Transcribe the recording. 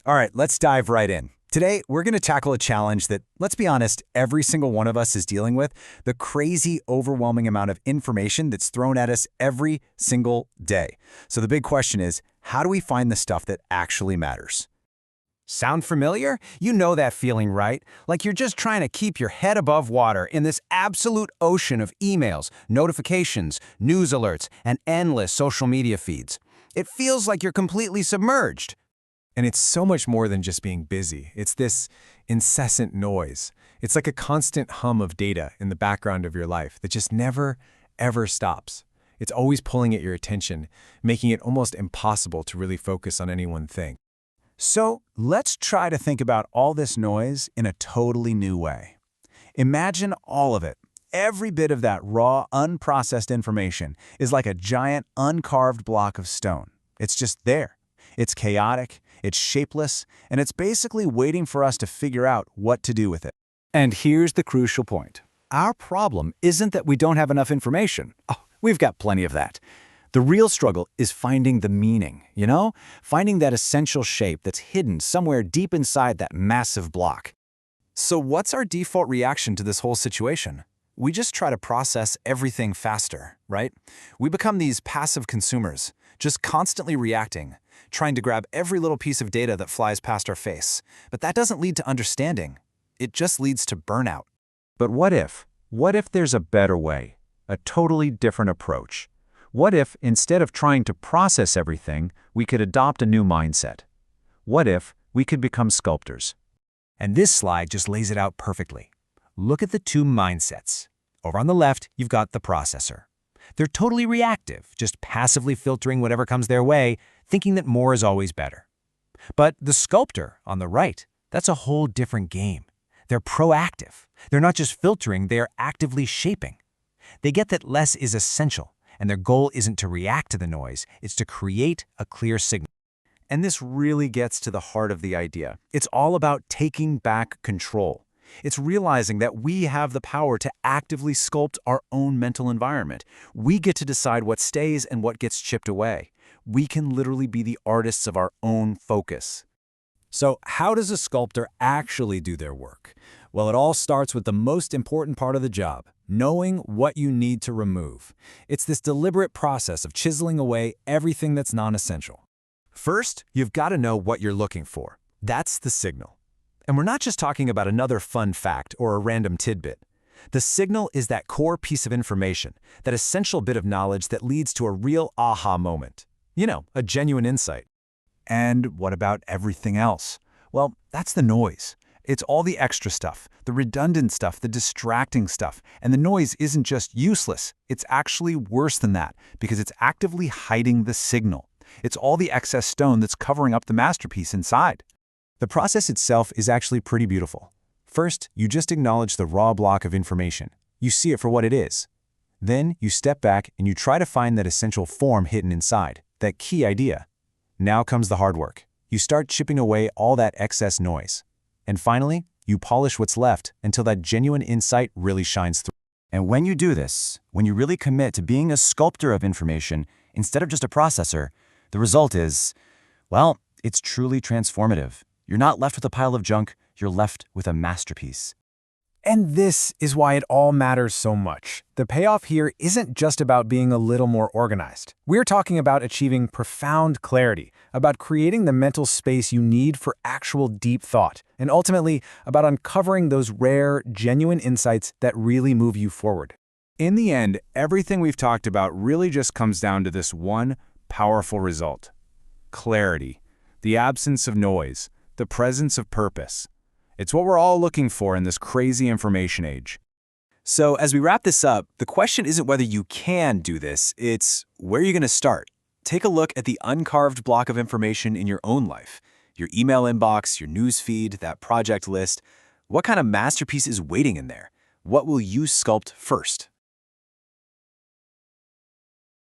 All right, let's dive right in. Today, we're going to tackle a challenge that, let's be honest, every single one of us is dealing with, the crazy, overwhelming amount of information that's thrown at us every single day. So the big question is, how do we find the stuff that actually matters? Sound familiar? You know that feeling, right? Like you're just trying to keep your head above water in this absolute ocean of emails, notifications, news alerts, and endless social media feeds. It feels like you're completely submerged. And it's so much more than just being busy. It's this incessant noise. It's like a constant hum of data in the background of your life that just never, ever stops. It's always pulling at your attention, making it almost impossible to really focus on any one thing. So let's try to think about all this noise in a totally new way. Imagine all of it. Every bit of that raw, unprocessed information is like a giant, uncarved block of stone. It's just there. It's chaotic, it's shapeless, and it's basically waiting for us to figure out what to do with it. And here's the crucial point. Our problem isn't that we don't have enough information. Oh, we've got plenty of that. The real struggle is finding the meaning, Finding that essential shape that's hidden somewhere deep inside that massive block. So what's our default reaction to this whole situation? We just try to process everything faster, right? We become these passive consumers, just constantly reacting, trying to grab every little piece of data that flies past our face. But that doesn't lead to understanding. It just leads to burnout. But what if? What if there's a better way? A totally different approach? What if, instead of trying to process everything, we could adopt a new mindset? What if we could become sculptors? And this slide just lays it out perfectly. Look at the two mindsets. Over on the left, you've got the processor. They're totally reactive, just passively filtering whatever comes their way, thinking that more is always better. But the sculptor on the right, that's a whole different game. They're proactive. They're not just filtering, they are actively shaping. They get that less is essential, and their goal isn't to react to the noise, it's to create a clear signal. And this really gets to the heart of the idea. It's all about taking back control. It's realizing that we have the power to actively sculpt our own mental environment. We get to decide what stays and what gets chipped away. We can literally be the artists of our own focus. So how does a sculptor actually do their work? Well, it all starts with the most important part of the job, knowing what you need to remove. It's this deliberate process of chiseling away everything that's non-essential. First, you've got to know what you're looking for. That's the signal. And we're not just talking about another fun fact or a random tidbit. The signal is that core piece of information, that essential bit of knowledge that leads to a real aha moment. A genuine insight. And what about everything else? Well, that's the noise. It's all the extra stuff, the redundant stuff, the distracting stuff. And the noise isn't just useless. It's actually worse than that because it's actively hiding the signal. It's all the excess stone that's covering up the masterpiece inside. The process itself is actually pretty beautiful. First, you just acknowledge the raw block of information. You see it for what it is. Then you step back and you try to find that essential form hidden inside, that key idea. Now comes the hard work. You start chipping away all that excess noise. And finally, you polish what's left until that genuine insight really shines through. And when you do this, when you really commit to being a sculptor of information instead of just a processor, the result is, well, it's truly transformative. You're not left with a pile of junk, you're left with a masterpiece. And this is why it all matters so much. The payoff here isn't just about being a little more organized. We're talking about achieving profound clarity, about creating the mental space you need for actual deep thought, and ultimately about uncovering those rare, genuine insights that really move you forward. In the end, everything we've talked about really just comes down to this one powerful result: clarity, the absence of noise, the presence of purpose. It's what we're all looking for in this crazy information age. So as we wrap this up, the question isn't whether you can do this, it's where you're going to start. Take a look at the uncarved block of information in your own life. Your email inbox, your news feed, that project list. What kind of masterpiece is waiting in there? What will you sculpt first?